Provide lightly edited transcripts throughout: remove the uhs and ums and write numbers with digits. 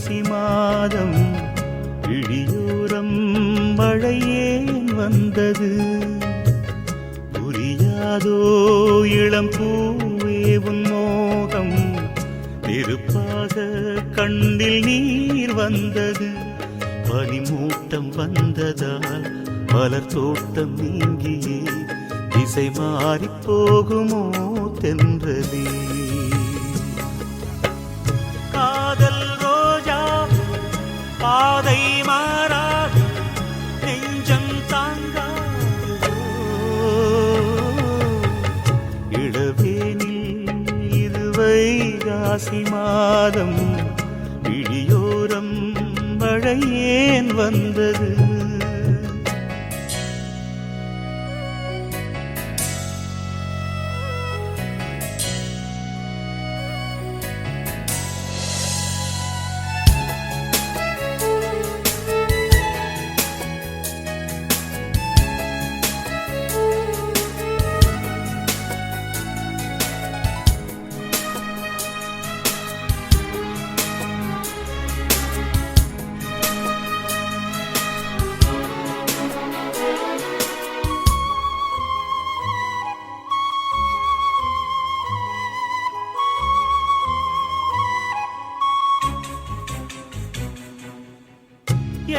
வைகாசி மாதம் விழியோரம் மழையேன் வந்தது. புரியாதோ இளம் பூவே உன் மோகம், நெருப்பாக கண்ணில் நீர் வந்தது. பனிமூட்டம் வந்ததால் மலர் தோட்டம் நீங்கியே திசை மாறி போகுமோ தென்றலே. காதல் ரோஜா பாதை மாறாது, நெஞ்சம் தாங்காதோ. இளவேனில் இது வைகாசி மாதம், விழியோரம் மழையேன் வந்தது.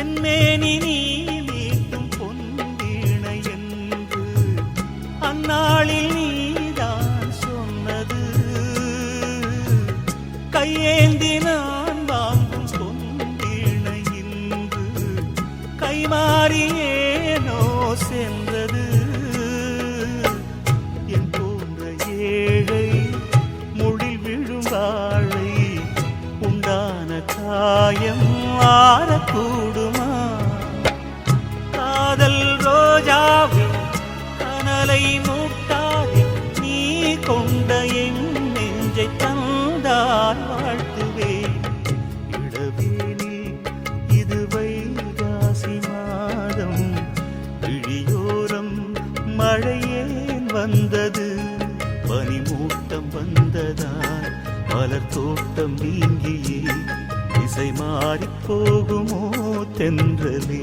என்னேனி நீ மீட்டும் பொன்வீணை என்று அந்நாளில் நீதான் சொன்னது. கையேந்தி நான் வாங்கும் பொன்வீணை இன்று கைமாறியேனோ சென்றது. என் போன்ற ஏழை முழில் விழும் வாழை உண்டான காயம் ஆறக்கூடுமா? காதல் ரோஜாவே கனலை மூட்டாதே, நீ கொண்ட என் நெஞ்சை தந்தால் வாழ்த்துவேன். இளவேனில் இது வைகாசி மாதம், விழியோரம் மழையேன் வந்தது. பனிமூட்டம் வந்ததால் மலர் தோட்டம் நீங்கியே திசை மாறி போகுமோ தென்றலே.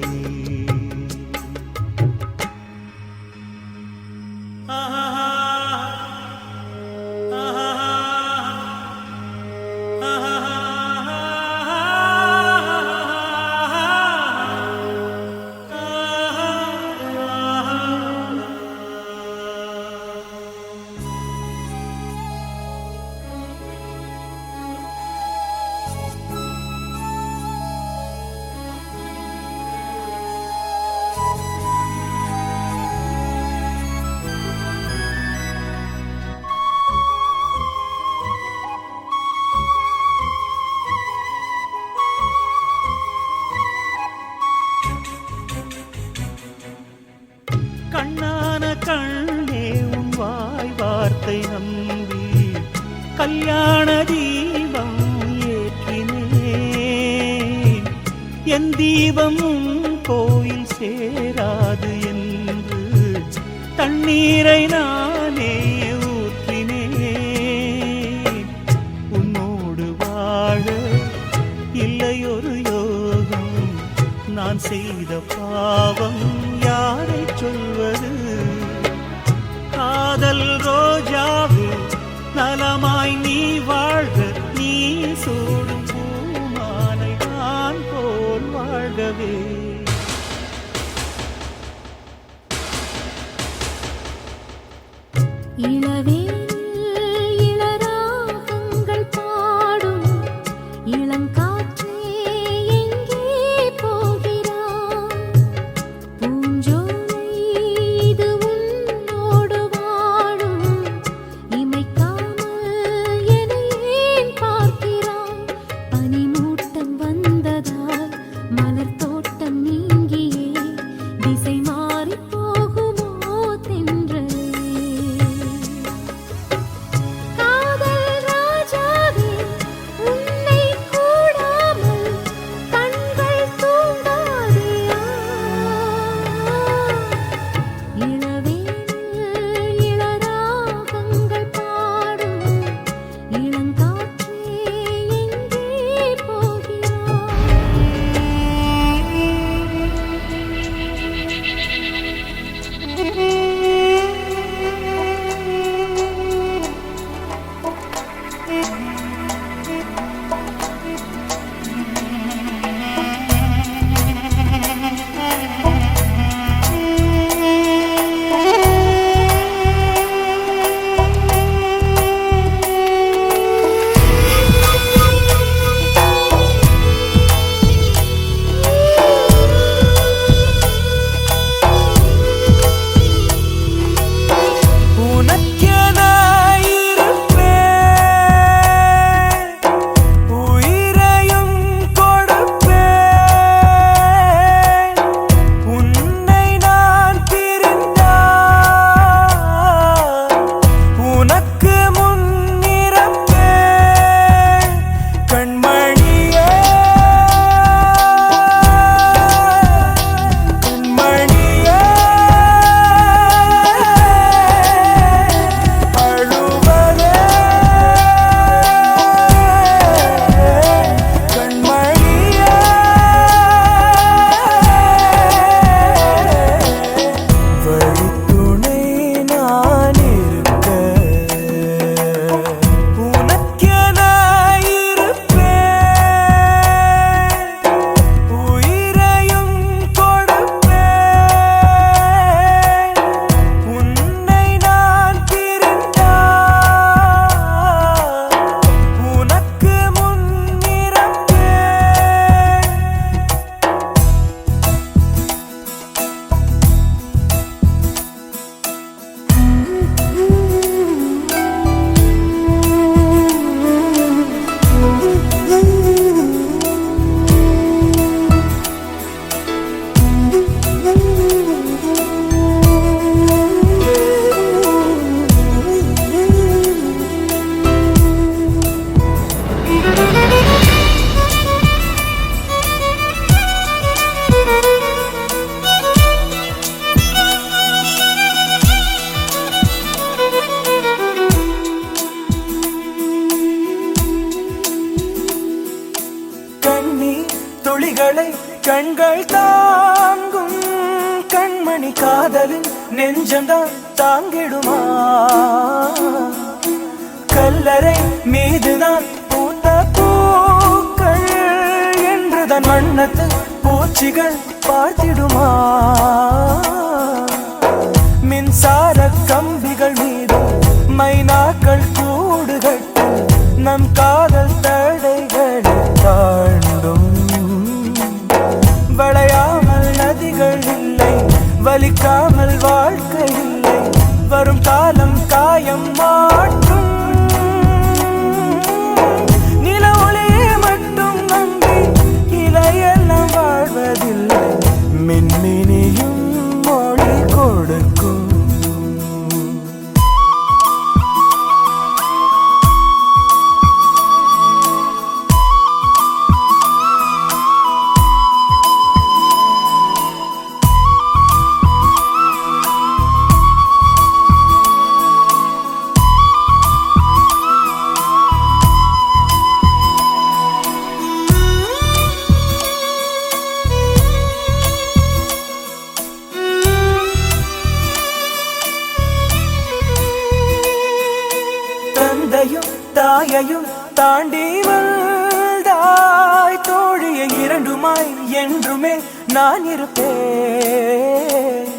கண்ணான கண்ணே உன் வாய் வார்த்தை நம்பி கல்யாண தீபம் ஏற்றினேன். என் தீபம் உன் கோயில் சேராது என்று தண்ணீரை நானே ஊற்றினேன். உன்னோடு வாழ இல்லையொரு யோகம், நான் செய்த பாவம் யாரை சொல்வது? காதல் ரோஜாவே நலமாய் நீ வாழ்க, நீ சூடும் பூமாலை நான் போல் வாழ்கவே. இளராகங்கள் பாடும் இளங்காற்றே எங்கே போகிறாய்? பூஞ்சோலை இது உன்னோடு வாழும், இமைக்காமல் என்னை ஏன் பார்க்கிறாய்? பனிமூட்டம் வந்ததால் மலர் தோட்டம் நீங்கியே திசை மாறி போகுமோ தென்றலே. கண்கள் தாங்கும் கண்மணி காதலின் நெஞ்சம்தான் தாங்கிடுமா கல்லறை மீதுதான் பூத்த பூக்கள் என்றுதான் வண்ணத்து பூச்சிகள் பார்த்திடுமா மின்சார கம்பிகள் மீது மைனாக்கள் கூடு கட்டு நம் காதல் தடைகளை தாண்டும் வளையாமல் நதிகள் இல்லை வலிக்காமல் வாழ்க்கை இல்லை வரும் காலம் காயம் மாற்றும் நில ஒளியை மட்டும் நம்பி இலையெல்லாம் வாழ்வதில்லை மின்மினியும் மொழி கொடுக்கும் தாயையும் தாண்டி வந்தாய் தோழியை இரண்டுமாய் என்றுமே நான் இருப்பேன்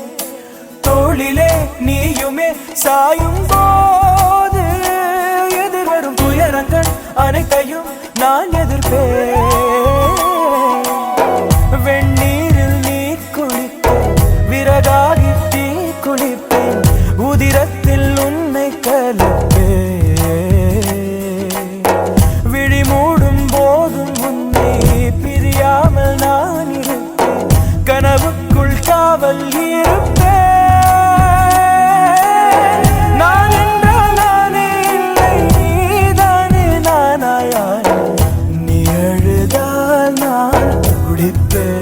தோளிலே நீயுமே சாயும் போது எதிர்வரும் துயரங்கள் அனைத்தையும் நான் எதிர்ப்பேன் வெந்நீரில் நீ குளிப்பேன் விறகாகி தீ குளிப்பேன் உதிரத்தில் உன்னை கலப்பேன் மூடும் போதும் உன்னை பிரியாமல் நான் இருப்பேன் கனவுக்குள் காவல் இருப்பேன் நான் என்றால் நானே இல்லை நீதானே நானாயானே நீ அழுதால் நான் குடிப்பேன்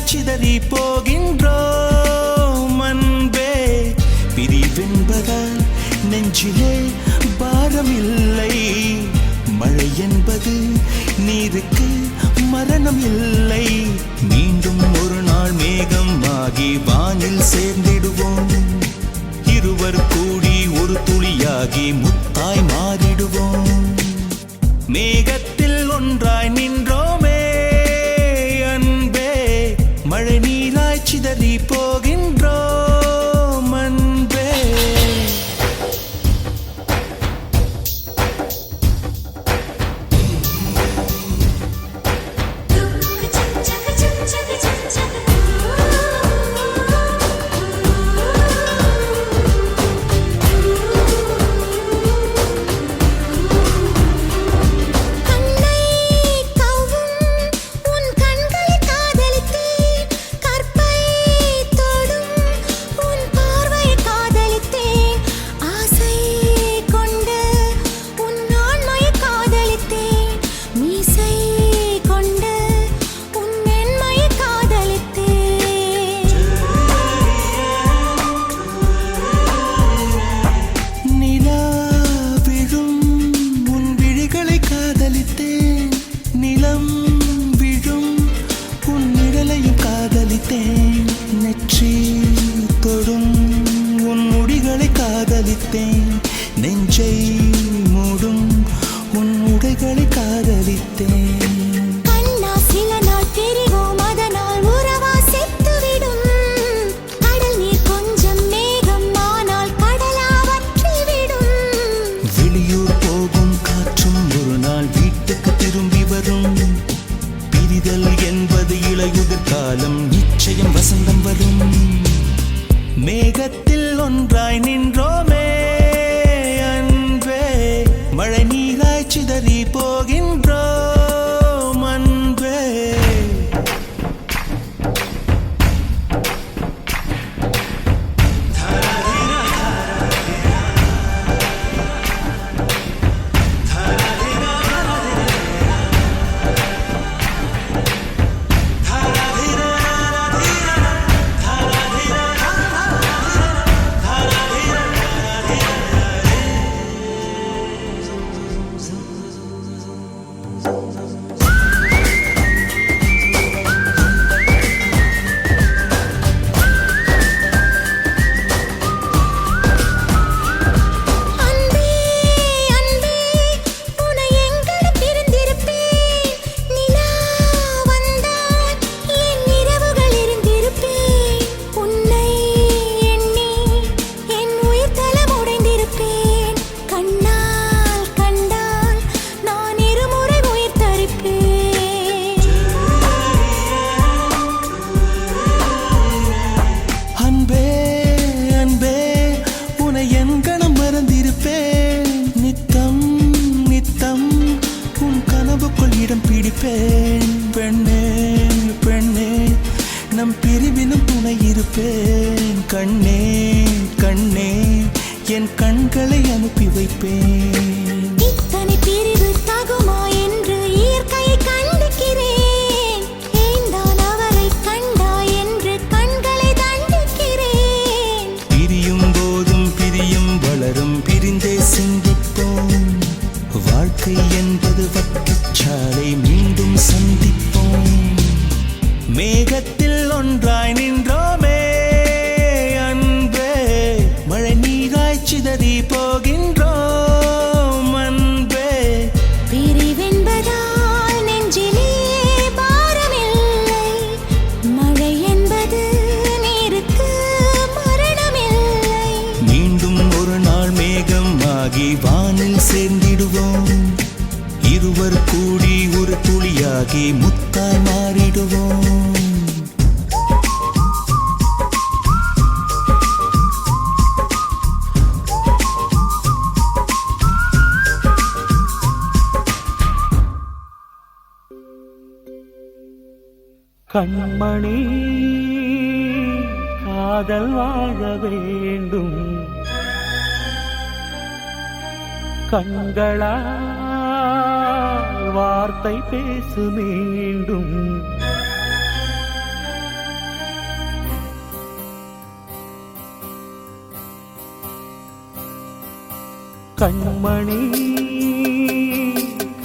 சிதறி போகின்றோம் அன்பே. பிரிவென்பதால் நெஞ்சிலே பாரமில்லை, மழை என்பது நீருக்கு மரணம் இல்லை. மீண்டும் ஒரு நாள் மேகம் ஆகி வானில் சேர்ந்திடுவோம், இருவர் கூடி ஒரு துளியாகி முத்தாய் மாறிடுவோம். மேகத்தில் ஒன்றாய் நின்றோமே அன்பே மழை நீராய் சிதறி போகின்றோம் அன்பே நெற்றி தொடும் உன் முடிகளை காதலித்தேன் நெஞ்சை மூடும் உன் உடைகளை காதலித்தேன் கண்ணா சில நாள் தெரிவோம் அதனால் உறவா செத்துவிடும் கடல் நீர் கொஞ்சம் மேகம் ஆனால் கடலா வற்றிவிடும் வெளியூர் போகும் காற்றும் ஒரு நாள் வீட்டுக்கு திரும்பி வரும் பிரிதல் என்பது இளையுதிர் காலம் நிச்சயம் வசந்தம் வரும் மேகத்தில் ஒன்றாய் நின்றோமே அன்பே மழை நீராய் சிதறி போகின்றோம் அன்பே பிடிப்பேன் பெண்ணே பெண்ணே நம் பிரிவினும் துணை இருப்பேன் கண்ணே கண்ணே என் கண்களை அனுப்பி வைப்பேன் இத்தனை பிரிவு தகுமா என்று இயற்கையை கண்டிக்கிறேன் ஏந்தான் அவரை கண்டா என்று கண்களை தண்டிக்கிறேன் பிரியும் போதும் பிரியும் வளரும் பிரிந்தே சிந்திப்போம் வாழ்க்கை என்பது வட்டச்சாலை மீண்டும் சந்திப்போம் மேகத்தில் ஒன்றாய் நின்றோமே அன்பே மழை நீராய் சிதறி போகின்றோம் அன்பே பிரிவென்பதால் நெஞ்சிலே பாரமில்லை மழை என்பது நீருக்கு மரணமில்லை மீண்டும் ஒரு நாள் மேகம் ஆகி வானில் சேர்ந்திடுவோம் இருவர் கூடி ஒரு துளியாகி முத்தாய் மாறிடுவோம் கண்மணி காதல் வாழ வேண்டும் கண்களா வார்த்தை பேசு மீண்டும் கண்மணி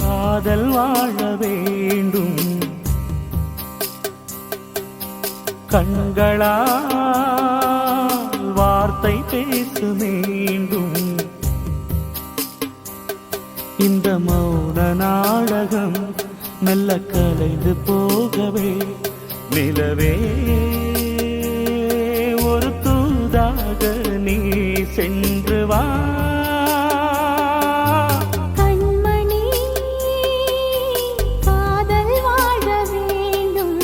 காதல் வாழ வேண்டும் கண்களா வார்த்தை பேசு மீண்டும் இந்த இந்த மௌன நாடகம் மெல்ல கலைந்து போகவே நிலவே ஒரு தூதாக நீ சென்று வா. கண்மணி காதல் வாழ வேண்டும்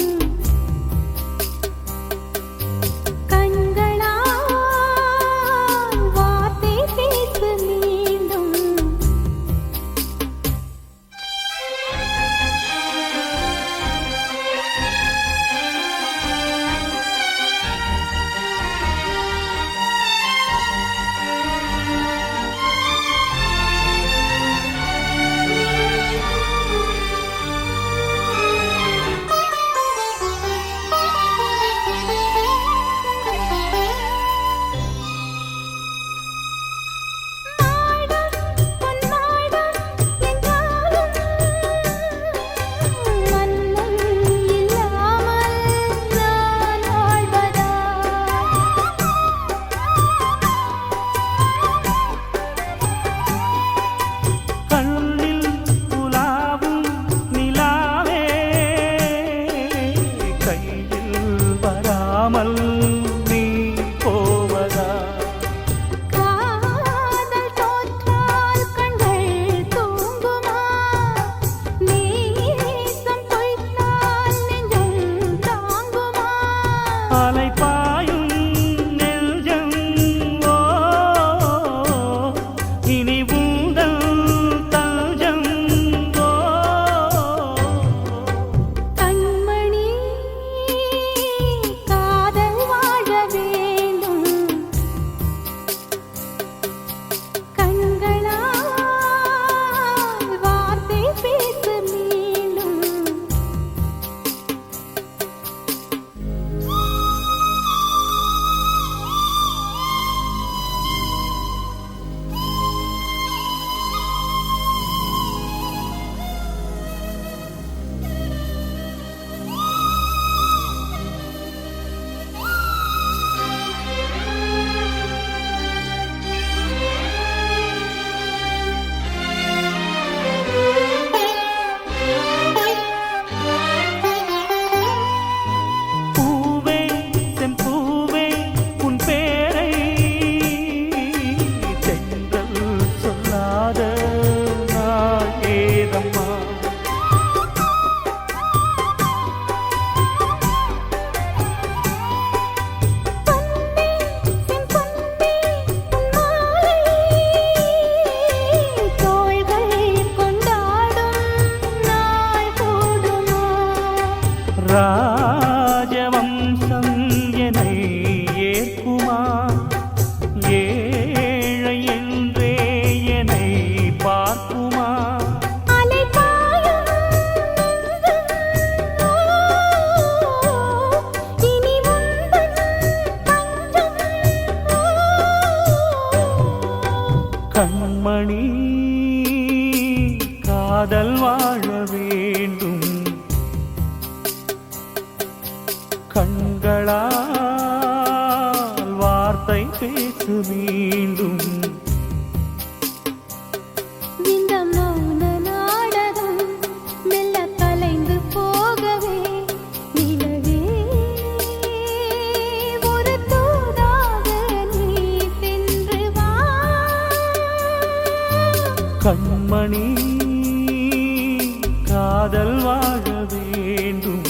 கண்களால் வார்த்தை பேச மீண்டும். கண்ணில் உலாவும் நிலாவே கையில் வராமல் நீ போவதா. காதல் தோற்றால் கண்கள் தூங்குமா நேசம் பொய்த்தால் நெஞ்சம் தாங்குமா. அலைபாயும் நெஞ்சம் ஓ இனி உந்தன் தஞ்சம் ஓ. கண்மணி காதல் வாழ வேண்டும் கண்களால் வார்த்தை பேச மீண்டும். பூவே செம்பூவே உன் பேரை தென்றல் சொல்லாத நாள் ஏதம்மா. பொன்னே செம்பொன்னே உன் மாலை தோள்கள் கொண்டாடும் நாள் கூடுமா. ராஜவம்சம் என்னை ஏற்குமா ஏழை என்றே என்னை பார்க்குமா. அலைபாயும் இனி உந்தன் தஞ்சம். கண்மணி காதல் வாழ வேண்டும் கண்களால் வார்த்தை பேசு மீண்டும். இந்த மௌன நாடகம் மெல்ல கலைந்து போகவே நிலவே ஒரு தூதாக நீ சென்று வா. கண்மணி காதல் வாழ வேண்டும்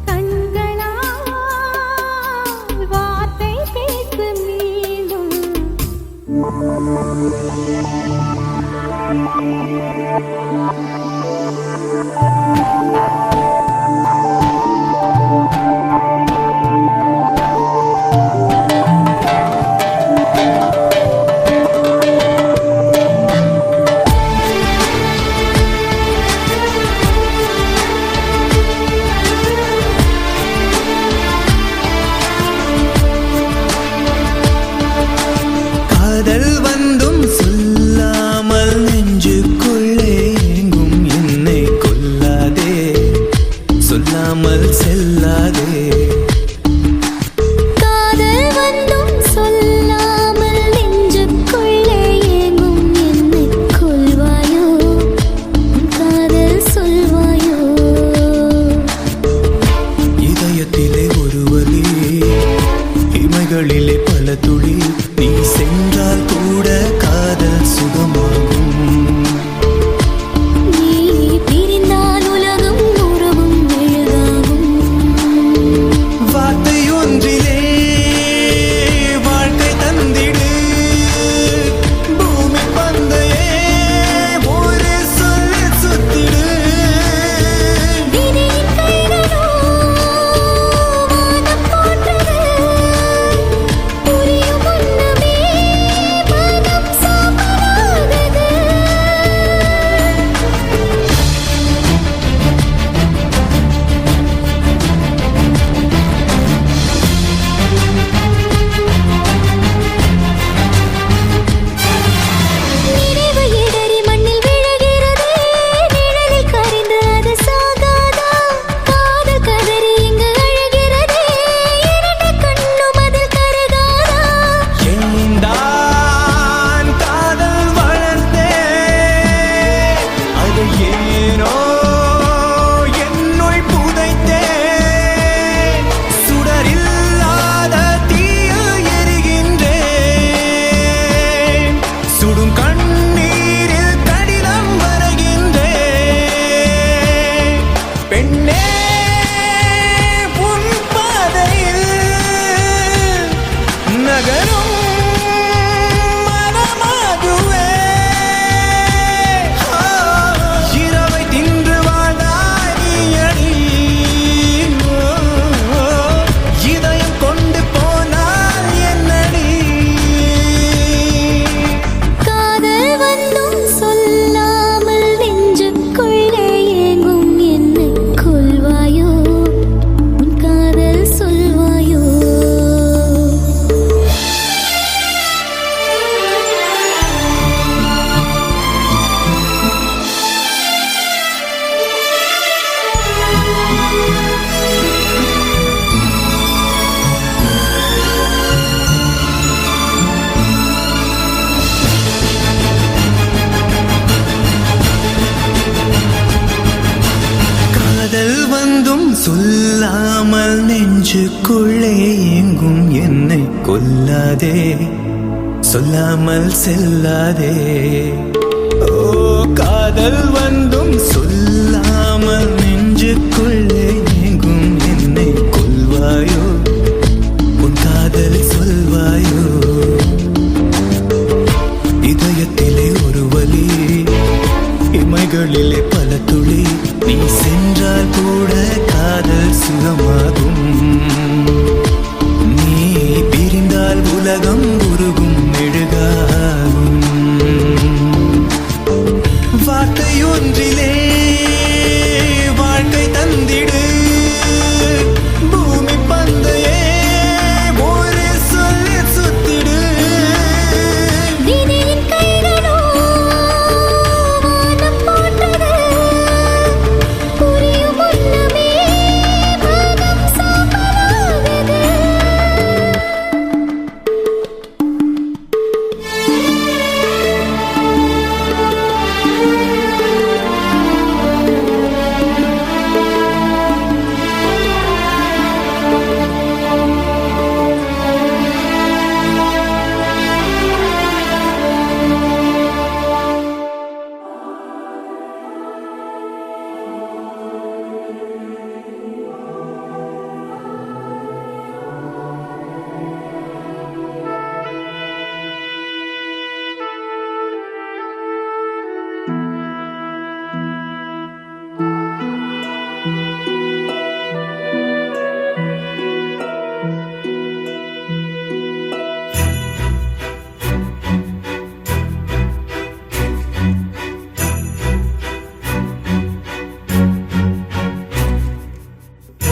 கண்களால் வார்த்தை பேச மீண்டும். காதல் வந்தும் சொல்லாமல் நெஞ்சுக்குள்ளே எங்கும் என்னை கொல்லாதே. சொல்லாமல் நெஞ்சுக்குள்ளே எங்கும் என்னை கொல்லாதே, சொல்லாமல் செல்லாதே. ஓ காதல் வந்தும் சொல்லாமல் நெஞ்சுக்குள்ளே எங்கும் என்னை கொல்வாயோ, உன் காதல் சொல்வாயோ. இதயத்திலே ஒரு வலி, இமைகளிலே பல துளி, நீ சென்றால் கூட காதல் சுகமாகும். நீ பிரிந்தால் உலகம் உருகும் மெழுகாகும். வார்த்தை ஒன்றிலே வாழ்க்கை தந்திடு, பூமி பந்தையே ஒரு சொல்லி சுத்திடு. விதியின் கைகளோ வானம் போட்டது, புரியும் முன்னமே மனம் சாம்பலாகுது.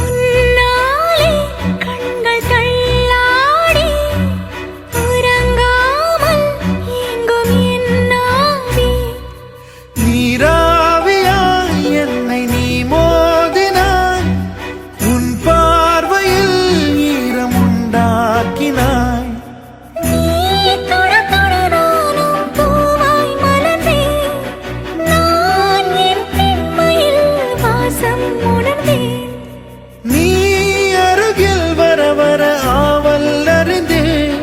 உன்னாலே கண்கள் தள்ளாடி, உறங்காமல் ஏங்கும் என் நாவி. நீராவியாய் என்னை நீ மோதினாய், உன் பார்வையில் ஈரம் உண்டாக்கினாய். நீ தொட தொட நானும் பூவாய் மலர்ந்தேன், நான் என் பெண்மையில் வாசம் உணர்ந்தேன். நீ அருகில் வர வர ஆவல் அறிந்தேன்,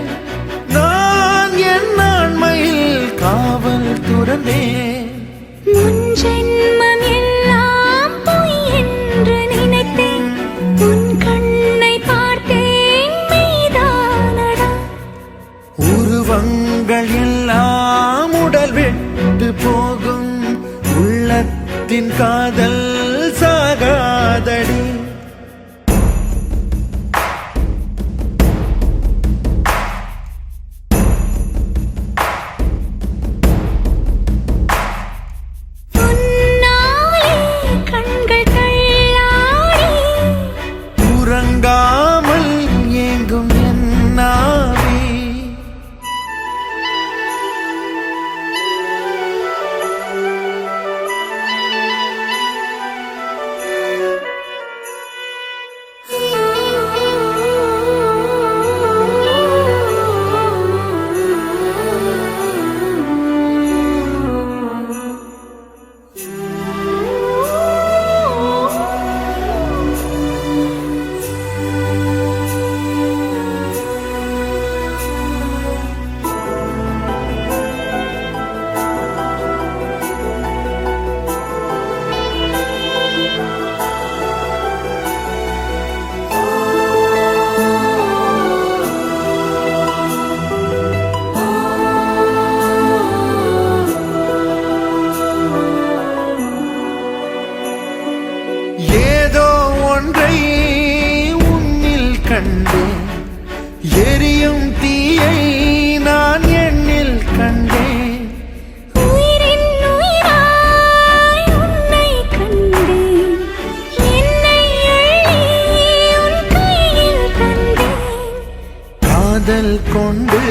நான் என் ஆண்மையில் காவல் துறந்தேன். முன் ஜென்மம் எல்லாம் பொய் என்று நினைத்தேன், உன் கண்ணை பார்த்தேன் மெய்தானடா. உருவங்கள் எல்லாம் உடல் விட்டு போகும், உள்ளத்தின் காதல் சாகாதடி. உன்னாலே கண்கள் தள்ளாடி, உறங்காமல் ஏங்கும் என் நாவி. ஏதோ ஒன்றை உன்னில் கண்டேன், எரியும் தீயை நான் எண்ணில் கண்டேன். உயிரின் உயிராய் உன்னை கண்டேன், என்னை அள்ளி உன் கையில் தந்தேன். காதல் கொண்டு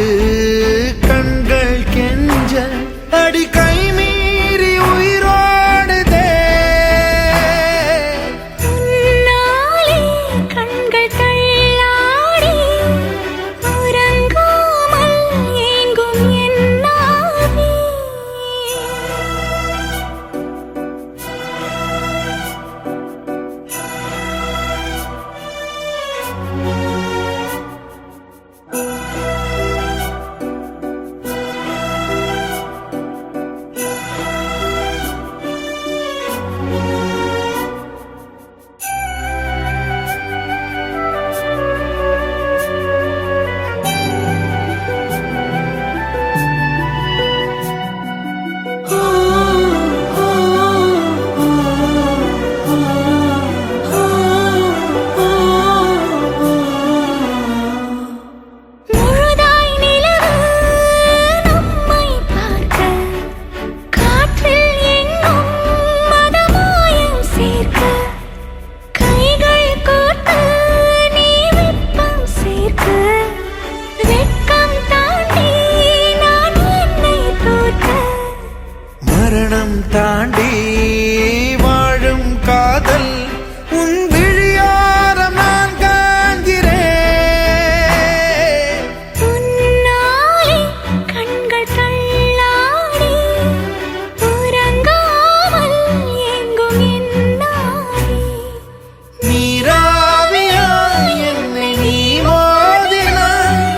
கண்கள் கெஞ்ச, அடி கை மீறி உயிரோடுதே. உன்னாலே கண்கள் தள்ளாடி, உறங்காமல் வாழும் காதல் உன் விழியாரம் நான் காண்கிறேன். உன்னாலே கண்கள் தள்ளாடி உறங்காமல் எங்கும் என்னாடி நீராவியாய் என்னை நீ மோதினாய்.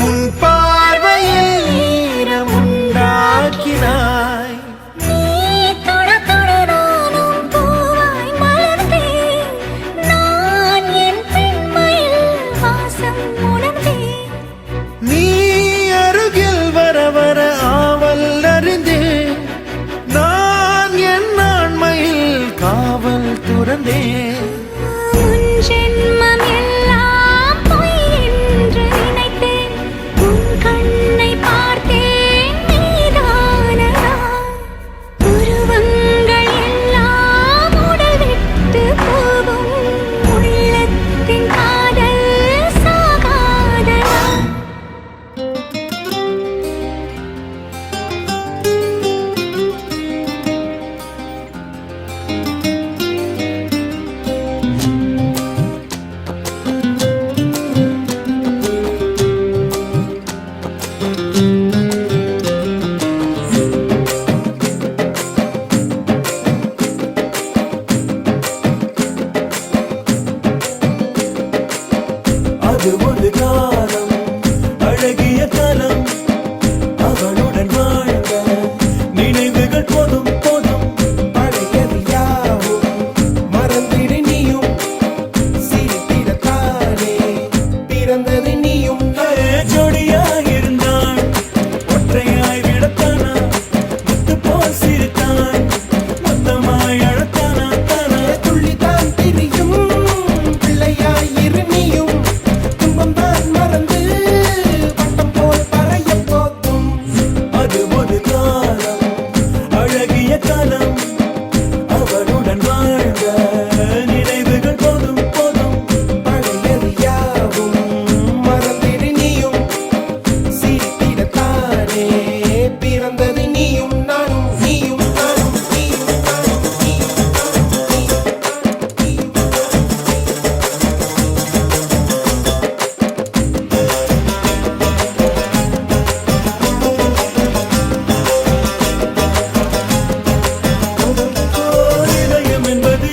உன் பார்வையில் ஈரம் உண்டாக்கினாய். நீ தொட தொட நானும் பூவாய் மலர்ந்தேன். நான் என் பெண்மையில் வாசம் உணர்ந்தேன். நீ அருகில் வர வர ஆவல் அறிந்தேன். நான் என் ஆண்மையில் காவல் துறந்தேன். உன் ஜென்மம் எல்லாம் பொய் என்று நினைத்தேன். உன் கண்ணை பார்த்தேன் நீதானடா. உருவங்கள் எல்லாம் உடல் விட்டு போகும். உள்ளத்தின் காதல் சாகாதடா. அது ஒரு காலம், அழகிய காலம். அவனுடன் வாழ்ந்த நினைவுகள் போதும் போதும். பழையது யாவும் மறந்திடு நீயும். சிரித்திடத்தானே பிறந்தது நீயும். ஜோடியாயிருந்தான், ஒற்றையாய் விடத்தானா. முத்து போல் சிரித்தான், மொத்தமாய் அழத்தானா தானா. துள்ளிதான் திரியும் பிள்ளையாயிரு நீயும். துன்பம்தான் மறந்து வட்டம் போல் பறைய போதும். அது ஒரு காலம், அழகிய காலம். அவனுடன் வாழ்ந்த நினைவுகள் போதும் போதும். பழையது யாவும் மறந்திடு நீயும். சிரித்திடத்தானே பிறந்தது நீயும் நானும். நீயும் நானும் நீயும் நானும் நீயும் இதயம் என்பது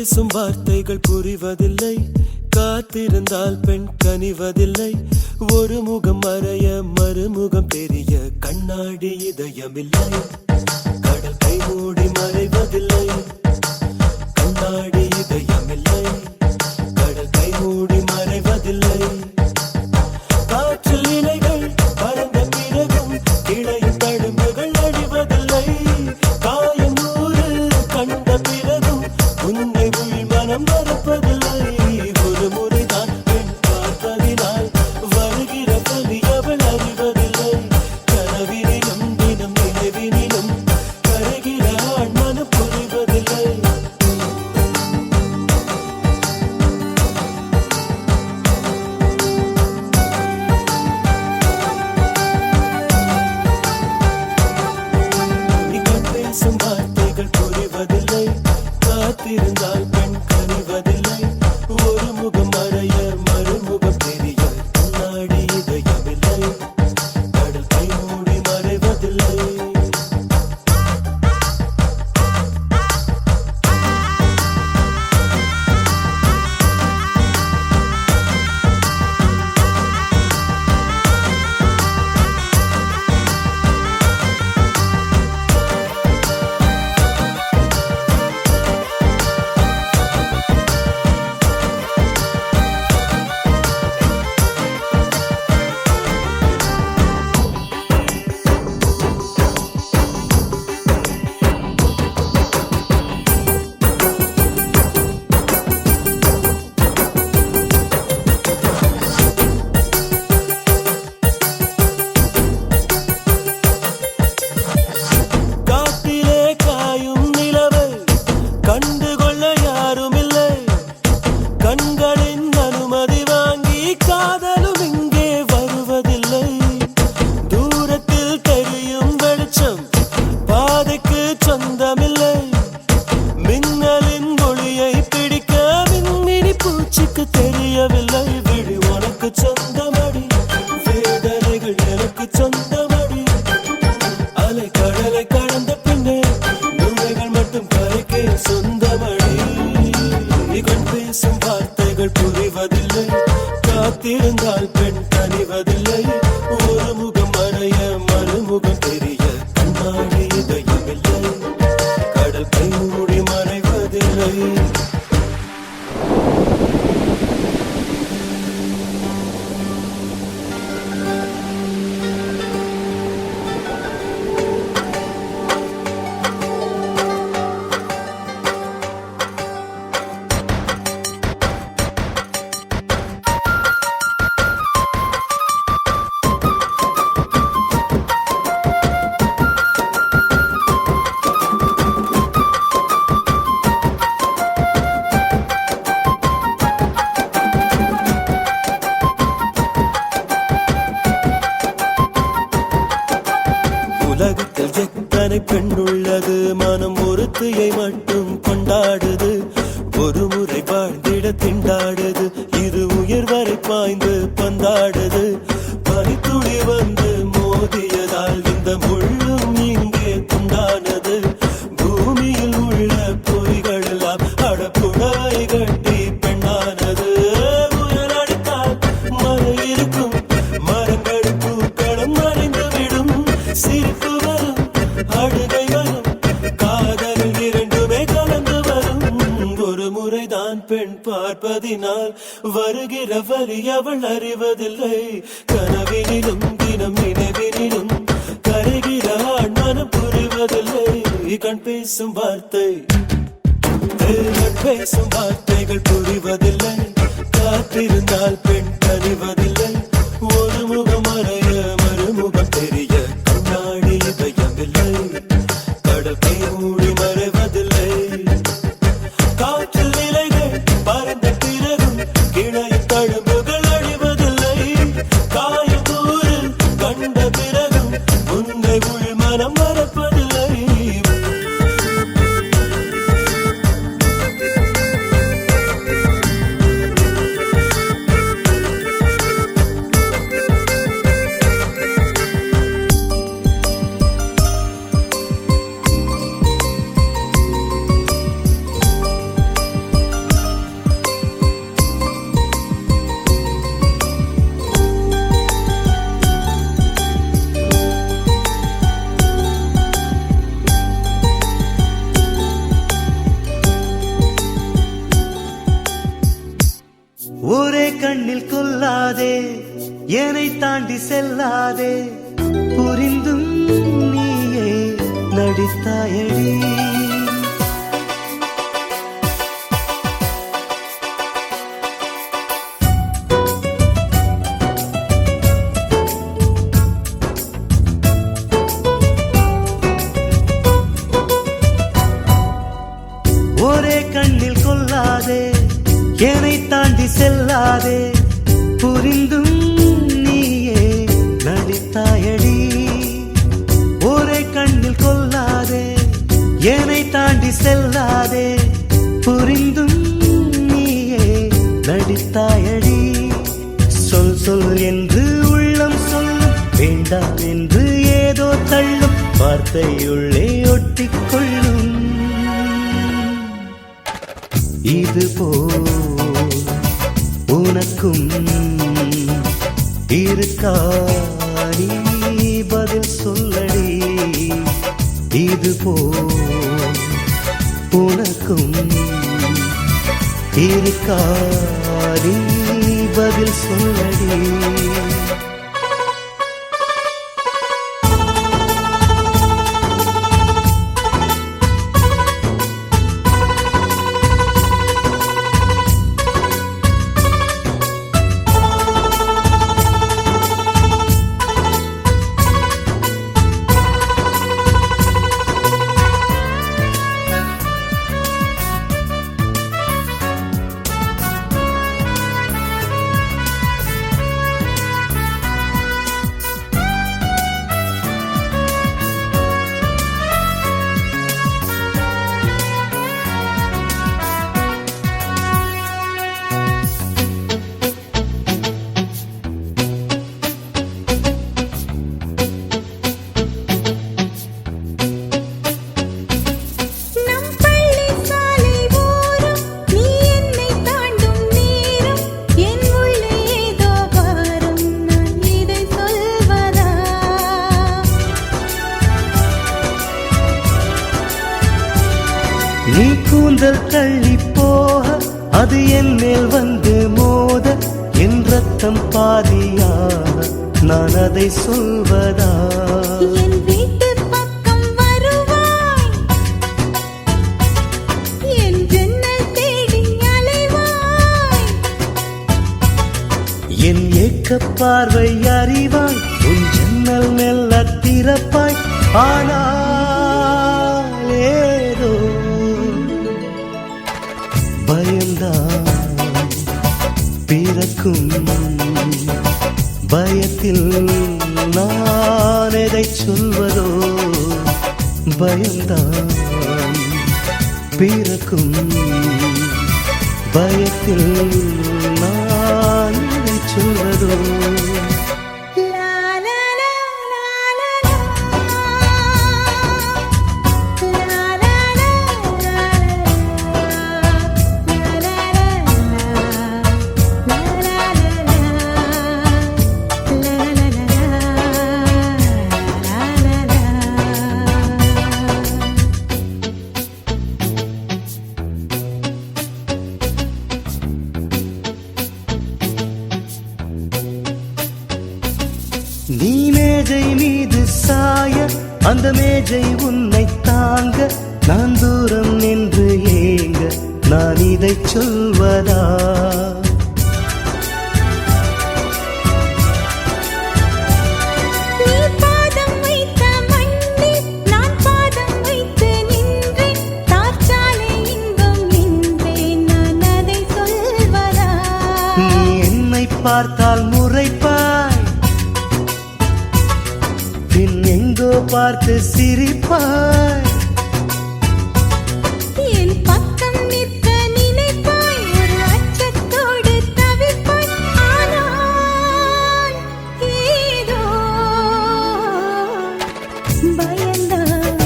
பேசும் வார்த்தைகள் புரிவதில்லை, காத்திருந்தால் பெண் கனிவதில்லை. ஒரு முகம் மறைய மறுமுகம் தெரிய கண்ணாடி இதயமில்லை. கடல் கை மூடி மறைவதில்லை, கண்ணாடி இதயமில்லை. கடல் கை மூடி மறைவதில்லை. காற்றில் இலைகள் பறந்த பிறகும் இடையில் தழும்புகள் அழிவதில்லை. காயம் நூறு கண்ட பிறகும் உன்னை உள் மனம் மறப்பதில்லை. ஒரு முறைதான் பெண் பார்ப்பதினால் வருகிற பலி அவள் அறிவதில்லை. கனவினிலும் தினம் நினைவினிலும் கரைகிற ஆண் மனம் புரிவதில்லை. பேசும் வார்த்தைகள் புரிவதில்லை, காத்திருந்தால் பெண் கனிவதில்லை. ஒரு முகம் மறைய மறுமுகம் தெரிய கண்ணாடி இதயமில்லை. கடல் கை மூடி மறைவதில்லை. காட்டிலே காயும் நிலவை கண்டுகொள்ள யாருமில்லை. கண்களின் அனுமதி வாங்கி காதலும் இங்கே வருவதில்லை. தூரத்தில் தெரியும் வெளிச்சம் பாதைக்கு சொந்தமில்லை. மின்னலின் ஒளியை பிடிக்க மின்மினி பூச்சிக்கு தெரியவில்லை. விழி உனக்கு சொந்தமடி, வேதனைகள் எனக்கு சொந்தமடி. அலை கடலை கடந்த பின்னே நுழைகள் மட்டும் கரைக்கே சொந்தமடி. கண் பேசும் வார்த்தைகள் புரிவதில்லை, காத்திருந்தால் பெண் கனிவதில்லை. ஒரு முகம் மறைய மறுமுகம் தெரிய கண்ணாடி இதயமில்லை. கடல் கை மூடி மறைவதில்லை. உலகத்தில் எத்தனை பெண் உள்ளது, மனம் ஒருத்தியை மட்டும் கொண்டாடுது. ஒரு முறை வாழ்ந்திட திண்டாடுது, இது உயிர் வரை பாய்ந்து பந்தாடுது. பனித்துளி வந்து மோதியதால் இந்த முள்ளும் இங்கே துண்டானது. பூமியில் உள்ள பொய்கள் எல்லாம் அடப்புடவை கட்டி பெண்ணானது. புயல் அடித்தால் மழை இருக்கும், மரங்கள் பூக்களும் மறைந்து விடும். சிரிப்பு வரும், அழுகை வரும், காதல் இரண்டுமே கலந்து வரும். ஒரு முறைதான் பெண் பார்ப்பதினால் வருகிற வலி அவள் அறிவதில்லை. கனவினிலும் தினம் நினைவினிலும் கரைகிற ஆண் மனம் புரிவதில்லை. கண் பேசும் வார்த்தை பேசும் வார்த்தைகள் புரிவதில்லை, காத்திருந்தால் பெண் கனிவதில்லை. ஒரு முகம் மறைய மறுமுகம் தெரிய கண்ணாடி இதயமில்லை. கடல் கை மூடி மறைவதில்லை. காற்றில் இலைகள் பறந்த பிறகும் கிளையில் தழும்புகள் அழிவதில்லை. காயம் நூறு கண்ட பிறகும் உன்னை உள் மனம் மறப்பதில்லை. கண்ணில் கொல்லாதே என்னை தாண்டி செல்லாதே புரிந்தும் நீயே நடித்தாயடி ஒரே கண்ணில் கொல்லாதே என்னை தாண்டி செல்லாதே புரிந்தும் நீயே நடித்தாயடி ஒரே கண்ணில் கொல்லாதே என்னை தாண்டி செல்லாதே புரிந்தும் நீயே நடித்தாயடி சொல் சொல் என்று உள்ளம் சொல்லும் வேண்டாம் என்று ஏதோ தள்ளும் வார்த்தையுள்ளே ஒட்டிக்கொள்ளும் இதுபோல் உனக்கும் இருக்கா நீ பதில் சொல்லடி இதுபோல் உனக்கும் இருக்கா நீ பதில் சொல்லடி நீ கூந்தல் தள்ளி போக அது என் மேல் வந்து மோத என் ரத்தம் பாதியாக நான் அதை சொல்வதா என் வீட்டு பக்கம் வருவாய் என் ஜன்னல் தேடி அலைவாய் என் ஏக்க பார்வை அறிவாய் உன் ஜன்னல் மெல்ல திறப்பாய் ஆனால் ஏதோ பயந்தான் பிறக்கும் பயத்தில் நான் எதை சொல்வதோ பயந்தான் பிறக்கும் பயத்தில் நான் எதை சொல்வதோ நீ மேஜை மீது சாய அந்த மேஜை உன்னை தாங்க நான் தூரம் நின்று ஏங்க நான் இதை சொல்வதா நீ பாதம் வைத்த மண்ணில் நான் பாதம் வைத்து நின்றேன் தார்ச்சாலை இன்பம் நின்றேன் நான் அதை சொல்வதா நீ என்னை பார்த்தால் முறைப்பாய் பின் எங்கோ பார்த்து சிரிப்பாய் என் பக்கம் நிற்க நினைப்பாய் ஒரு அச்சத்தோடு தவிப்பாய் ஆனால் ஏதோ பயந்தான்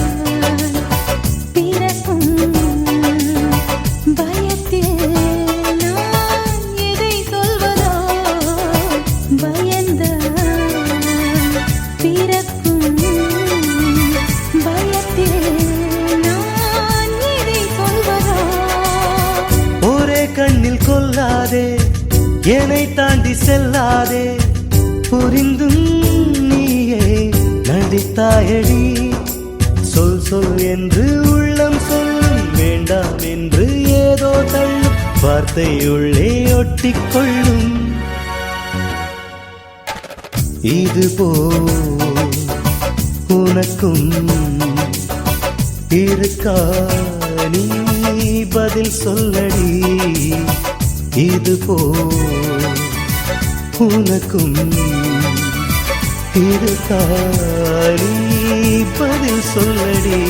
பிறக்கும் பயத்தில் நான் எதை சொல்வதோ பயந்தான் பிறக்கும் பயத்தில் தாண்டி செல்லாதே புரிந்தும் நீயே நடித்தாயடி சொல் சொல் என்று உள்ளம் சொல்லும் வேண்டாம் என்று ஏதோ தள்ளும் வார்த்தை உள்ளே ஒட்டிக்கொள்ளும் இதுபோல் உனக்கும் இருக்கா நீ பதில் சொல்லடி இதுபோல் உனக்கும் இருக்கா நீ பதில் சொல்லடி